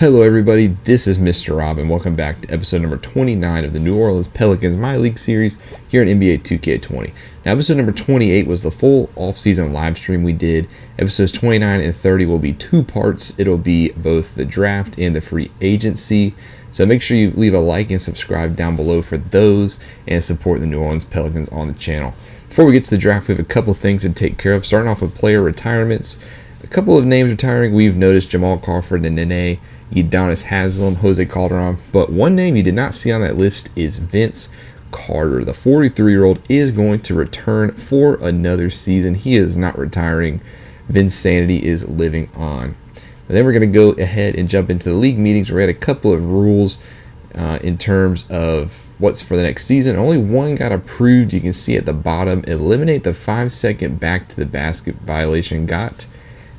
Hello everybody, this is Mr. Rob and welcome back to episode number 29 of the New Orleans Pelicans MyLeague series here in NBA 2K20. Now episode number 28 was the full off-season live stream we did. Episodes 29 and 30 will be two parts. It'll be both the draft and the free agency. So make sure you leave a like and subscribe down below for those and support the New Orleans Pelicans on the channel. Before we get to the draft, we have a couple things to take care of, starting off with player retirements. A couple of names retiring. We've noticed Jamal Crawford and Nene, Udonis Haslem, Jose Calderon, but one name you did not see on that list is Vince Carter. The 43-year-old is going to return for another season. He is not retiring. Vinsanity is living on. And then we're going to go ahead and jump into the league meetings. We had a couple of rules in terms of what's for the next season. Only one got approved. You can see at the bottom, eliminate the 5-second back to the basket violation got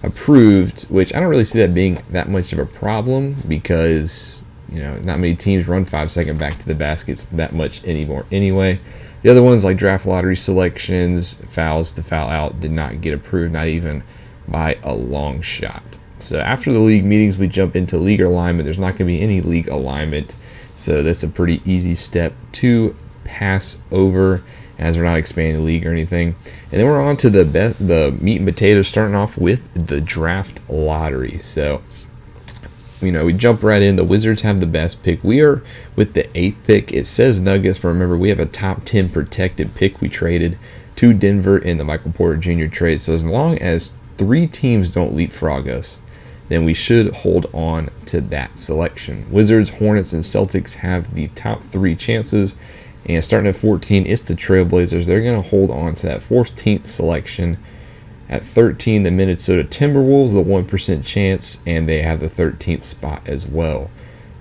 approved, which I don't really see that being that much of a problem because, you know, not many teams run 5-second back to the baskets that much anymore anyway. The other ones like draft lottery selections, fouls to foul out did not get approved, not even by a long shot. So after the league meetings, we jump into league alignment. There's not going to be any league alignment, so that's a pretty easy step to pass over as we're not expanding the league or anything. And then we're on to the meat and potatoes, starting off with the draft lottery. So, you know, we jump right in. The Wizards have the best pick. We are with the 8th pick. It says Nuggets, but remember, we have a top 10 protected pick we traded to Denver in the Michael Porter Jr. trade. So as long as 3 teams don't leapfrog us, then we should hold on to that selection. Wizards, Hornets, and Celtics have the top 3 chances. And starting at 14, it's the Trailblazers. They're going to hold on to that 14th selection. At 13, the Minnesota Timberwolves, the 1% chance, and they have the 13th spot as well.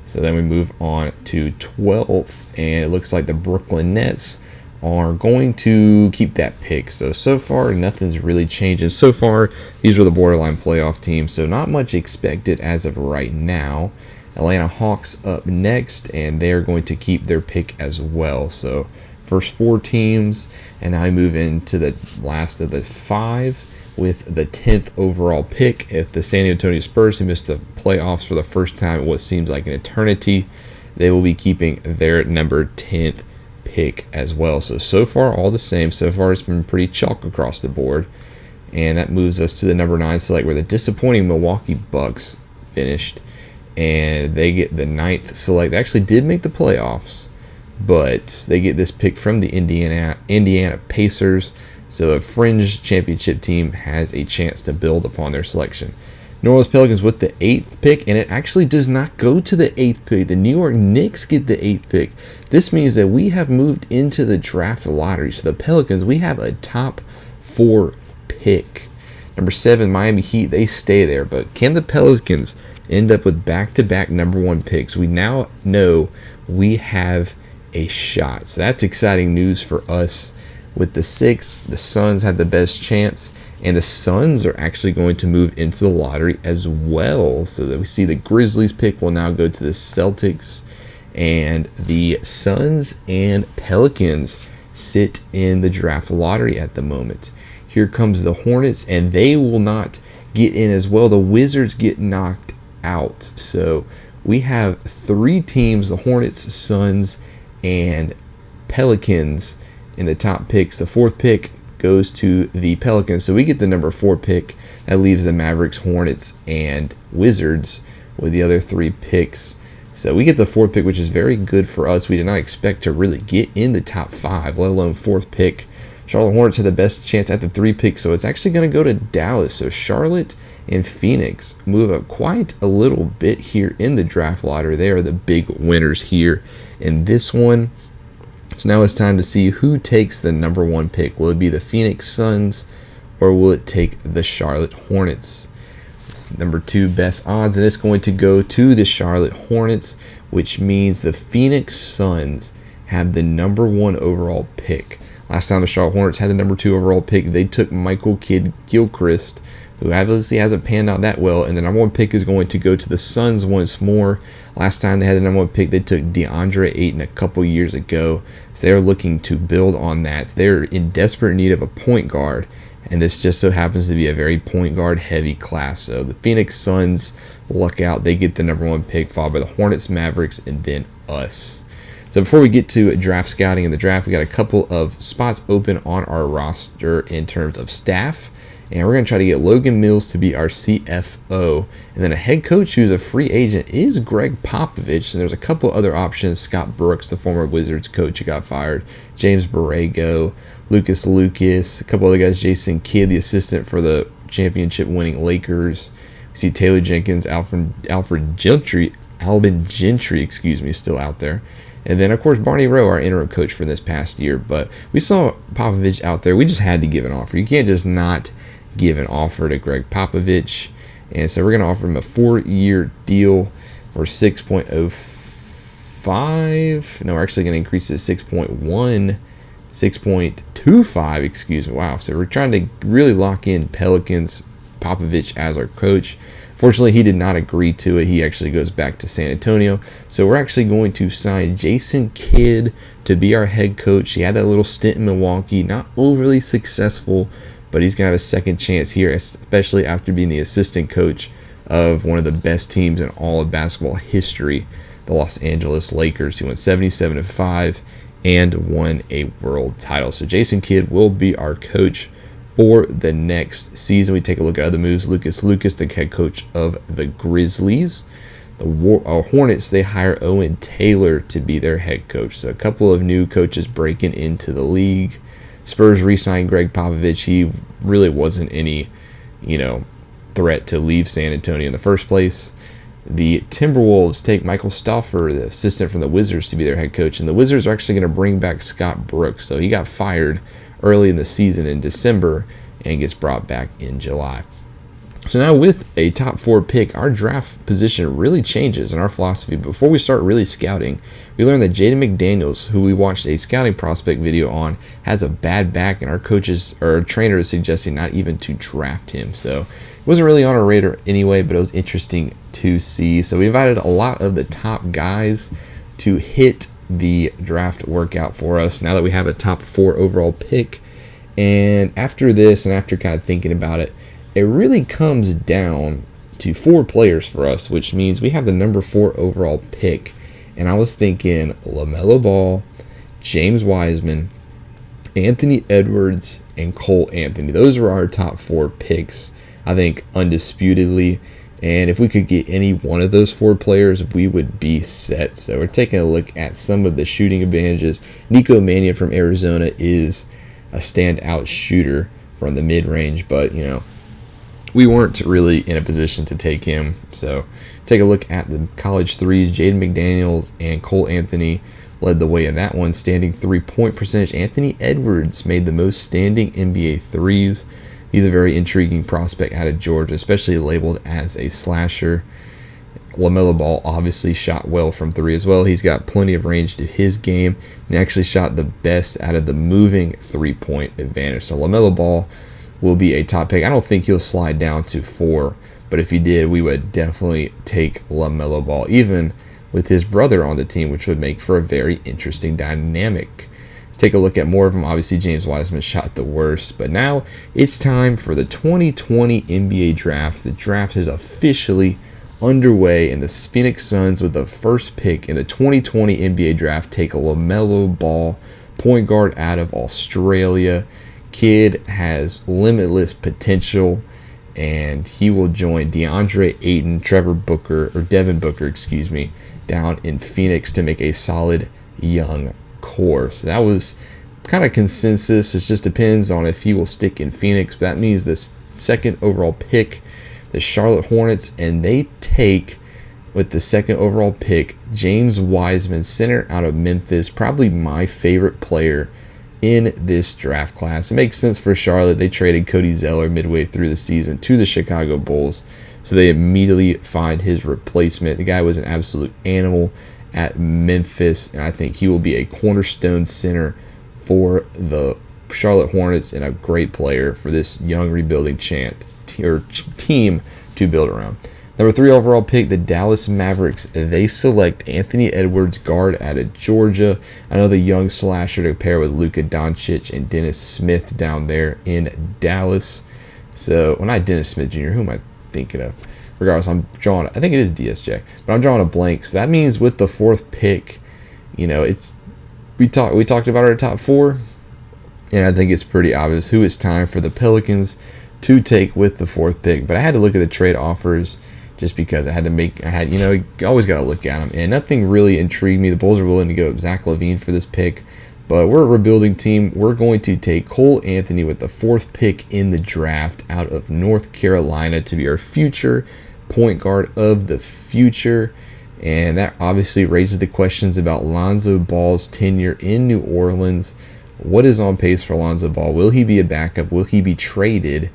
So then we move on to 12th, and it looks like the Brooklyn Nets are going to keep that pick. So far, nothing's really changing. So far, these are the borderline playoff teams, so not much expected as of right now. Atlanta Hawks up next, and they are going to keep their pick as well. So first 4 teams, and now we move into the last of the 5 with the 10th overall pick. If the San Antonio Spurs, who missed the playoffs for the first time in what seems like an eternity, they will be keeping their number 10th pick as well. So far all the same. So far it's been pretty chalk across the board, and that moves us to the number 9 select, where the disappointing Milwaukee Bucks finished. And they get the 9th select. They actually did make the playoffs, but they get this pick from the Indiana Pacers. So a fringe championship team has a chance to build upon their selection. New Orleans Pelicans with the 8th pick, and it actually does not go to the 8th pick. The New York Knicks get the 8th pick. This means that we have moved into the draft lottery. So the Pelicans, we have a top 4 pick. Number 7, Miami Heat, they stay there. But can the Pelicans end up with back-to-back number 1 picks? We now know we have a shot. So that's exciting news for us. With the 6th, the Suns have the best chance, and the Suns are actually going to move into the lottery as well. So that we see the Grizzlies pick will now go to the Celtics, and the Suns and Pelicans sit in the draft lottery at the moment. Here comes the Hornets, and they will not get in as well. The Wizards get knocked out. So we have 3 teams, the Hornets, Suns, and Pelicans in the top picks. The 4th pick goes to the Pelicans. So we get the number 4 pick. That leaves the Mavericks, Hornets, and Wizards with the other 3 picks. So we get the 4th pick, which is very good for us. We did not expect to really get in the top 5, let alone 4th pick. Charlotte Hornets had the best chance at the 3 pick, so it's actually going to go to Dallas. So Charlotte and Phoenix move up quite a little bit here in the draft lottery. They are the big winners here in this one. So now it's time to see who takes the number 1 pick. Will it be the Phoenix Suns, or will it take the Charlotte Hornets? It's number 2 best odds, and it's going to go to the Charlotte Hornets, which means the Phoenix Suns have the number 1 overall pick. Last time the Charlotte Hornets had the number 2 overall pick, they took Michael Kidd-Gilchrist, who obviously hasn't panned out that well, and the number 1 pick is going to go to the Suns once more. Last time they had the number 1 pick, they took DeAndre Ayton a couple years ago, so they're looking to build on that. So they're in desperate need of a point guard, and this just so happens to be a very point guard heavy class. So the Phoenix Suns luck out. They get the #1 pick, followed by the Hornets, Mavericks, and then us. So before we get to draft scouting in the draft, we got a couple of spots open on our roster in terms of staff. And we're going to try to get Logan Mills to be our CFO. And then a head coach who's a free agent is Greg Popovich. And there's a couple other options. Scott Brooks, the former Wizards coach who got fired. James Borrego, Lucas, a couple other guys. Jason Kidd, the assistant for the championship-winning Lakers. We see Taylor Jenkins, Alvin Gentry, still out there. And then, of course, Barney Rowe, our interim coach for this past year. But we saw Popovich out there. We just had to give an offer. You can't just not give an offer to Greg Popovich. And so we're going to offer him a 4-year deal for 6.05. No, we're actually going to increase it to 6.25, excuse me. Wow. So we're trying to really lock in Pelicans Popovich as our coach. Fortunately, he did not agree to it. He actually goes back to San Antonio. So we're actually going to sign Jason Kidd to be our head coach. He had that little stint in Milwaukee, not overly successful, but he's going to have a second chance here, especially after being the assistant coach of one of the best teams in all of basketball history, the Los Angeles Lakers, who went 77-5 and won a world title. So Jason Kidd will be our coach for the next season. We take a look at other moves. Lucas, the head coach of the Grizzlies. The Hornets, they hire Owen Taylor to be their head coach. So a couple of new coaches breaking into the league. Spurs re-signed Greg Popovich. He really wasn't any, threat to leave San Antonio in the first place. The Timberwolves take Michael Stauffer, the assistant from the Wizards, to be their head coach. And the Wizards are actually going to bring back Scott Brooks. So he got fired early in the season in December and gets brought back in July. So now with a top 4 pick, our draft position really changes in our philosophy. Before we start really scouting, we learned that Jaden McDaniels, who we watched a scouting prospect video on, has a bad back, and our trainer is suggesting not even to draft him. So it wasn't really on our radar anyway, but it was interesting to see. So we invited a lot of the top guys to hit the draft workout for us now that we have a top 4 overall pick. And after this, and after kind of thinking about it, it really comes down to 4 players for us, which means we have the number 4 overall pick. And I was thinking LaMelo Ball, James Wiseman, Anthony Edwards, and Cole Anthony. Those were our top 4 picks, I think, undisputedly. And if we could get any one of those 4 players, we would be set. So we're taking a look at some of the shooting advantages. Nico Mannion from Arizona is a standout shooter from the mid-range, but, we weren't really in a position to take him. So take a look at the college threes. Jaden McDaniels and Cole Anthony led the way in that one. Standing 3-point percentage. Anthony Edwards made the most standing NBA threes. He's a very intriguing prospect out of Georgia, especially labeled as a slasher. LaMelo Ball obviously shot well from 3 as well. He's got plenty of range to his game and actually shot the best out of the moving 3-point advantage. So LaMelo Ball will be a top pick. I don't think he'll slide down to 4, but if he did, we would definitely take LaMelo Ball, even with his brother on the team, which would make for a very interesting dynamic. Take a look at more of them. Obviously, James Wiseman shot the worst, but now it's time for the 2020 NBA Draft. The draft is officially underway, and the Phoenix Suns, with the first pick in the 2020 NBA Draft, take a LaMelo Ball, point guard out of Australia. Kid has limitless potential, and he will join DeAndre Ayton, Devin Booker, down in Phoenix to make a solid young core. So that was kind of consensus. It just depends on if he will stick in Phoenix. But that means the 2nd overall pick, the Charlotte Hornets, and they take, with the 2nd overall pick, James Wiseman, center out of Memphis, probably my favorite player in this draft class. It makes sense for Charlotte. They traded Cody Zeller midway through the season to the Chicago Bulls, so they immediately find his replacement. The guy was an absolute animal at Memphis, and I think he will be a cornerstone center for the Charlotte Hornets and a great player for this young rebuilding team to build around. Number 3 overall pick, the Dallas Mavericks. They select Anthony Edwards, guard out of Georgia. Another young slasher to pair with Luka Doncic and Dennis Smith down there in Dallas. So, well, not Dennis Smith Jr., who am I thinking of? Regardless, I think it is DSJ, but I'm drawing a blank. So that means with the 4th pick, we talked about our top 4, and I think it's pretty obvious who it's time for the Pelicans to take with the 4th pick. But I had to look at the trade offers just because you always got to look at them, and nothing really intrigued me. The Bulls are willing to go Zach LaVine for this pick, but we're a rebuilding team. We're going to take Cole Anthony with the 4th pick in the draft out of North Carolina to be our future point guard of the future. And that obviously raises the questions about Lonzo Ball's tenure in New Orleans. What is on pace for Lonzo Ball? Will he be a backup? Will he be traded?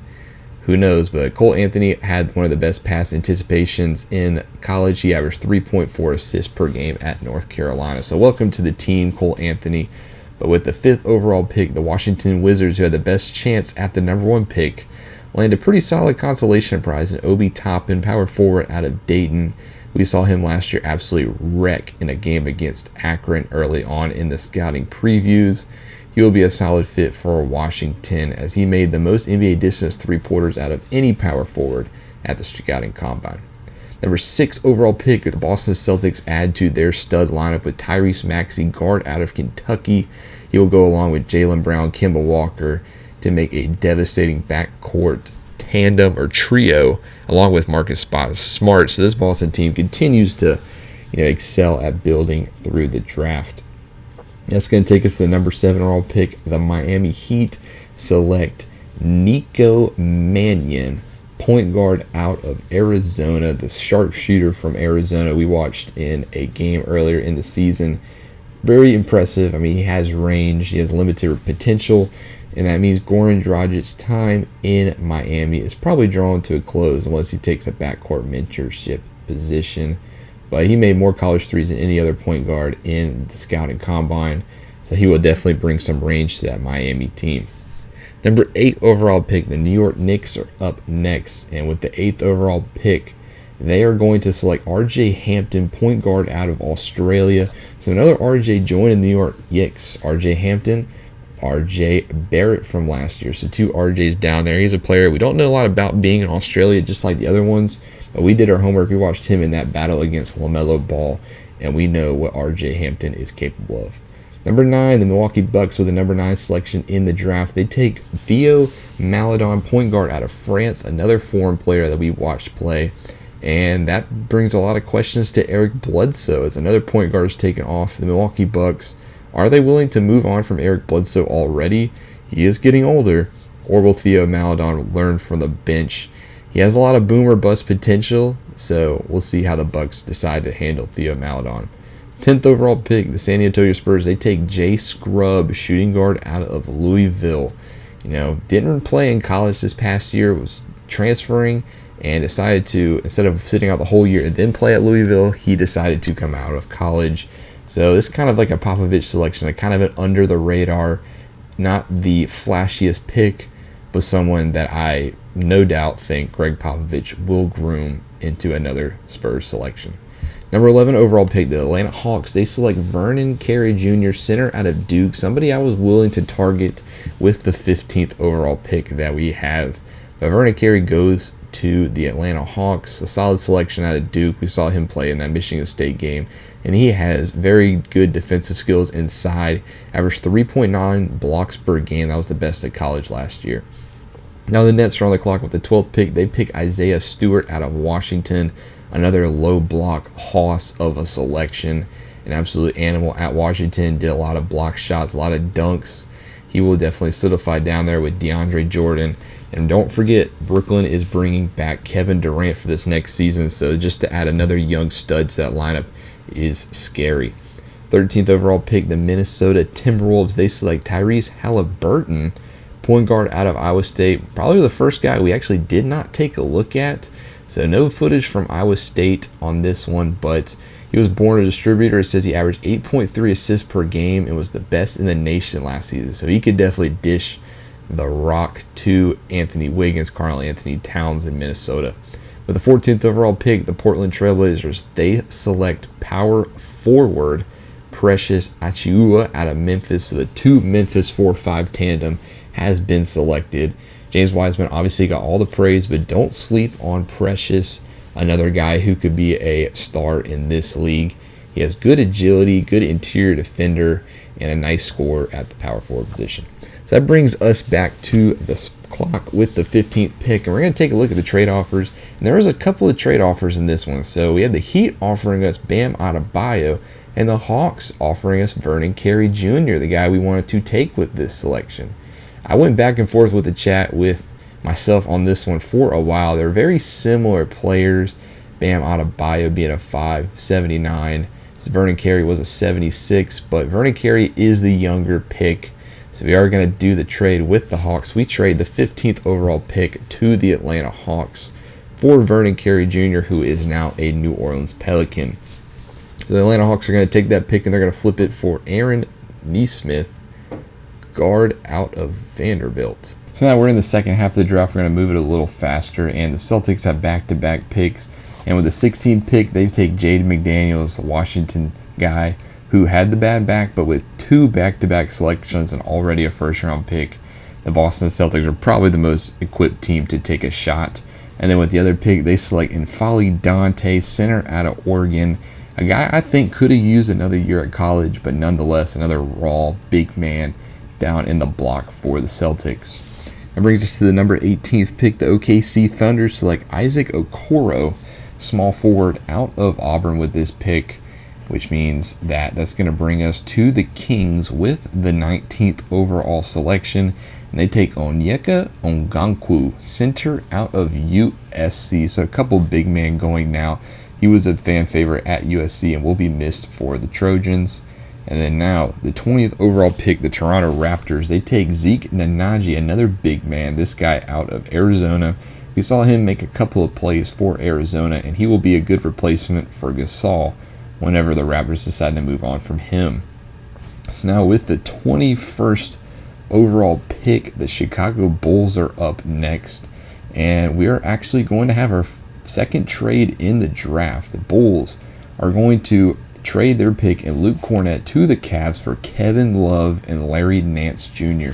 Who knows? But Cole Anthony had one of the best pass anticipations in college. He averaged 3.4 assists per game at North Carolina. So welcome to the team, Cole Anthony. But with the 5th overall pick, the Washington Wizards, who had the best chance at the number 1 pick, landed a pretty solid consolation prize in Obi Toppin, power forward out of Dayton. We saw him last year absolutely wreck in a game against Akron early on in the scouting previews. He will be a solid fit for Washington as he made the most NBA distance 3-pointers out of any power forward at the scouting combine. Number 6 overall pick, the Boston Celtics add to their stud lineup with Tyrese Maxey, guard out of Kentucky. He will go along with Jaylen Brown, Kemba Walker to make a devastating backcourt tandem or trio along with Marcus Smart. So this Boston team continues to excel at building through the draft. That's going to take us to the number 7 overall pick. The Miami Heat select Nico Mannion, point guard out of Arizona, the sharpshooter from Arizona we watched in a game earlier in the season. Very impressive. I mean, he has range, he has limited potential, and that means Goran Dragic's time in Miami is probably drawn to a close unless he takes a backcourt mentorship position. But he made more college threes than any other point guard in the scouting combine, so he will definitely bring some range to that Miami team. Number 8 overall pick, the New York Knicks are up next, and with the 8th overall pick, they are going to select R.J. Hampton, point guard out of Australia. So another R.J. joined the New York Knicks. R.J. Hampton, R.J. Barrett from last year. So 2 R.J.'s down there. He's a player we don't know a lot about being in Australia, just like the other ones, but we did our homework. We watched him in that battle against LaMelo Ball, and we know what R.J. Hampton is capable of. Number 9, the Milwaukee Bucks with the number 9 selection in the draft. They take Theo Maledon, point guard out of France, another foreign player that we watched play. And that brings a lot of questions to Eric Bledsoe as another point guard is taken off the Milwaukee Bucks. Are they willing to move on from Eric Bledsoe already? He is getting older. Or will Theo Maledon learn from the bench? He has a lot of boom or bust potential, so we'll see how the Bucks decide to handle Theo Maledon. 10th overall pick, the San Antonio Spurs, they take Jay Scrubb, shooting guard out of Louisville. Didn't play in college this past year, was transferring, and decided to, instead of sitting out the whole year and then play at Louisville, he decided to come out of college. So this is kind of like a Popovich selection, a kind of an under the radar, not the flashiest pick, but someone that I no doubt think Greg Popovich will groom into another Spurs selection. Number 11 overall pick, the Atlanta Hawks. They select Vernon Carey Jr., center out of Duke, somebody I was willing to target with the 15th overall pick that we have. But Vernon Carey goes to the Atlanta Hawks, a solid selection out of Duke. We saw him play in that Michigan State game, and he has very good defensive skills inside. Averaged 3.9 blocks per game. That was the best at college last year. Now the Nets are on the clock with the 12th pick. They pick Isaiah Stewart out of Washington, another low block hoss of a selection. An absolute animal at Washington. Did a lot of block shots, a lot of dunks. He will definitely solidify down there with DeAndre Jordan. And don't forget, Brooklyn is bringing back Kevin Durant for this next season. So just to add another young stud to that lineup is scary. 13th overall pick, the Minnesota Timberwolves. They select Tyrese Halliburton, point guard out of Iowa State. Probably the first guy we actually did not take a look at. So no footage from Iowa State on this one, but he was born a distributor. It says he averaged 8.3 assists per game and was the best in the nation last season. So he could definitely dish the rock to Anthony Wiggins, Karl Anthony Towns in Minnesota. With the 14th overall pick, the Portland Trailblazers, they select power forward Precious Achiuwa out of Memphis. So the two Memphis 4-5 tandem has been selected. James Wiseman obviously got all the praise, but don't sleep on Precious, another guy who could be a star in this league. He has good agility, good interior defender, and a nice scorer at the power forward position. So that brings us back to the clock with the 15th pick, and we're going to take a look at the trade offers. And there was a couple of trade offers in this one. So we had the Heat offering us Bam Adebayo, and the Hawks offering us Vernon Carey Jr., the guy we wanted to take with this selection. I went back and forth with the chat with myself on this one for a while. They're very similar players. Bam Adebayo being a 5'79". Vernon Carey was a 76, but Vernon Carey is the younger pick. So we are going to do the trade with the Hawks. We trade the 15th overall pick to the Atlanta Hawks for Vernon Carey Jr., who is now a New Orleans Pelican. So the Atlanta Hawks are going to take that pick and they're going to flip it for Aaron Nesmith, guard out of Vanderbilt. So now we're in the second half of the draft. We're going to move it a little faster, and the Celtics have back-to-back picks. And with the 16th pick, they take Jaden McDaniels, the Washington guy, who had the bad back, but with two back-to-back selections and already a first-round pick, the Boston Celtics are probably the most equipped team to take a shot. And then with the other pick, they select N'Faly Dante, center out of Oregon, a guy I think could have used another year at college, but nonetheless, another raw, big man down in the block for the Celtics. That brings us to the number 18th pick. The OKC Thunder select Isaac Okoro, small forward out of Auburn with this pick, which means that that's going to bring us to the Kings with the 19th overall selection. And they take Onyeka Ongankwu, center out of USC. So a couple big men going now. He was a fan favorite at USC and will be missed for the Trojans. And then now, the 20th overall pick, the Toronto Raptors, they take Zeke Nnaji, another big man, this guy out of Arizona. We saw him make a couple of plays for Arizona, and he will be a good replacement for Gasol whenever the Raptors decide to move on from him. So now with the 21st overall pick, the Chicago Bulls are up next, and we are actually going to have our second trade in the draft. The Bulls are going to trade their pick and Luke Cornett to the Cavs for Kevin Love and Larry Nance Jr.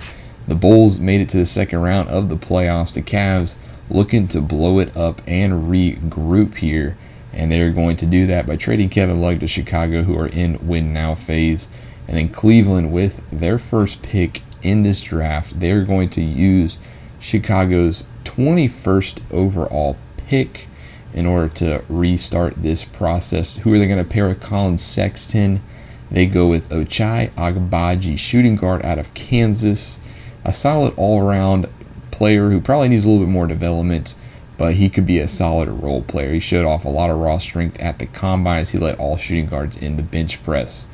The Bulls made it to the second round of the playoffs. The Cavs looking to blow it up and regroup here, and they're going to do that by trading Kevin Love to Chicago, who are in win now phase. And then Cleveland, with their first pick in this draft, they're going to use Chicago's 21st overall pick in order to restart this process. Who are they going to pair with? Colin Sexton. They go with Ochai Agbaji, shooting guard out of Kansas, a solid all-around player who probably needs a little bit more development, but he could be a solid role player. He showed off a lot of raw strength at the combine as he led all shooting guards in the bench press.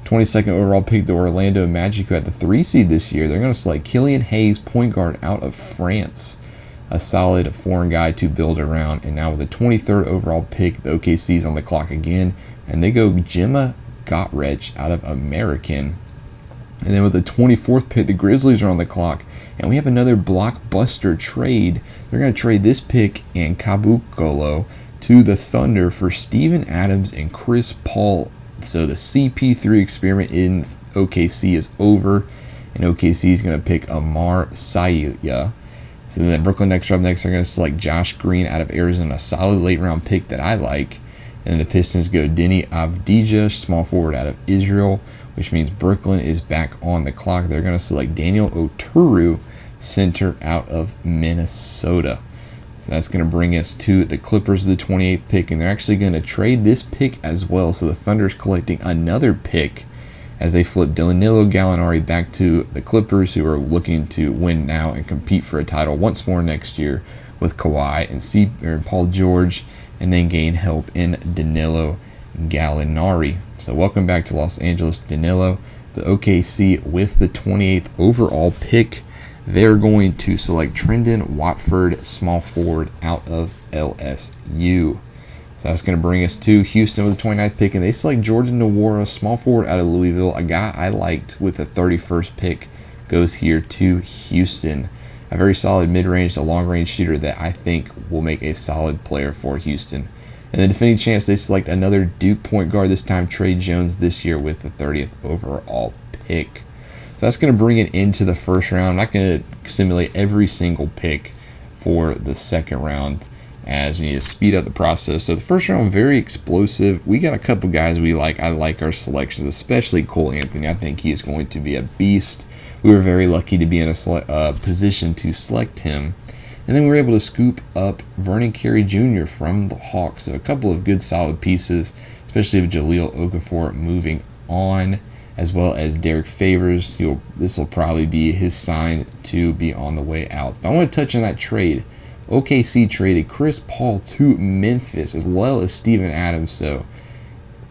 22nd overall pick, the Orlando Magic, who had the 3 seed this year. They're going to select Killian Hayes, point guard out of France, a solid foreign guy to build around. And now with the 23rd overall pick, the OKC's on the clock again, and they go Gemma Gottreich out of American. And then with the 24th pick, the Grizzlies are on the clock, and we have another blockbuster trade. They're going to trade this pick and Kabukolo to the Thunder for Steven Adams and Chris Paul. So the CP3 experiment in OKC is over, and OKC is going to pick Amar Sayya. So then Brooklyn Nets are up next. They're going to select Josh Green out of Arizona, a solid late-round pick that I like. And then the Pistons go Denny Avdija, small forward out of Israel, which means Brooklyn is back on the clock. They're going to select Daniel Oturu, center out of Minnesota. So that's going to bring us to the Clippers, the 28th pick, and they're actually going to trade this pick as well. So the Thunder's collecting another pick as they flip Danilo Gallinari back to the Clippers, who are looking to win now and compete for a title once more next year with Kawhi and Paul George, and then gain help in Danilo Gallinari. So welcome back to Los Angeles, Danilo. The OKC with the 28th overall pick. They're going to select Trendon Watford, small forward out of LSU. So that's going to bring us to Houston with the 29th pick, and they select Jordan Nwora, small forward out of Louisville. A guy I liked with the 31st pick goes here to Houston. a very solid mid-range to long-range shooter that I think will make a solid player for Houston. And the defending champs, they select another Duke point guard, this time Trey Jones this year with the 30th overall pick. So that's going to bring it into the first round. I'm not going to simulate every single pick for the second round, as we need to speed up the process. So the first round, very explosive. We got a couple guys we like. I like our selections, especially Cole Anthony. I think he is going to be a beast. We were very lucky to be in a position to select him. And then we were able to scoop up Vernon Carey Jr. from the Hawks. So a couple of good solid pieces, especially with Jahlil Okafor moving on, as well as Derek Favors. This will probably be his sign to be on the way out. But I want to touch on that trade. OKC traded Chris Paul to Memphis, as well as Steven Adams. So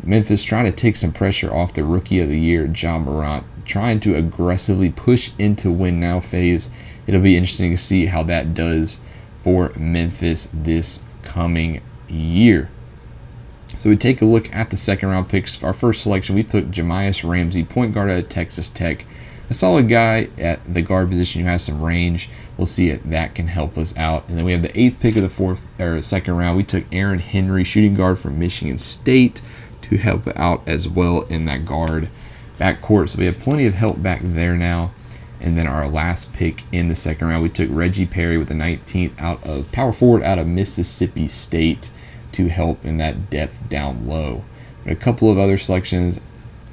Memphis trying to take some pressure off the Rookie of the Year, Ja Morant, trying to aggressively push into win now phase. It'll be interesting to see how that does for Memphis this coming year. So we take a look at the second round picks. Our first selection, we took Jamias Ramsey, point guard at Texas Tech. A solid guy at the guard position who has some range. We'll see if that can help us out. And then we have the 8th pick of the second round. We took Aaron Henry, shooting guard from Michigan State, to help out as well in that guard backcourt. So we have plenty of help back there now. And then our last pick in the second round, we took Reggie Perry with the 19th out of power forward out of Mississippi State to help in that depth down low. But a couple of other selections.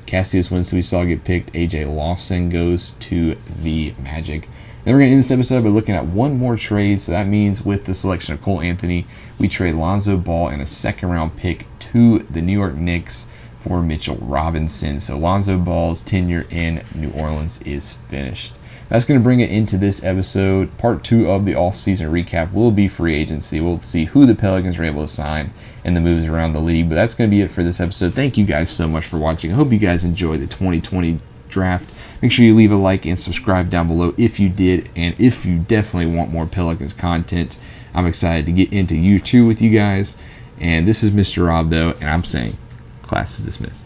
Cassius Winston we saw get picked. AJ Lawson goes to the Magic. Then we're going to end this episode by looking at one more trade. So that means with the selection of Cole Anthony, we trade Lonzo Ball and a second round pick to the New York Knicks for Mitchell Robinson. So Lonzo Ball's tenure in New Orleans is finished. That's going to bring it into this episode. Part 2 of the all-season recap will be free agency. We'll see who the Pelicans are able to sign and the moves around the league. But that's going to be it for this episode. Thank you guys so much for watching. I hope you guys enjoyed the 2020 draft. Make sure you leave a like and subscribe down below if you did. And if you definitely want more Pelicans content, I'm excited to get into year 2 with you guys. And this is Mr. Rob, though, and I'm saying class is dismissed.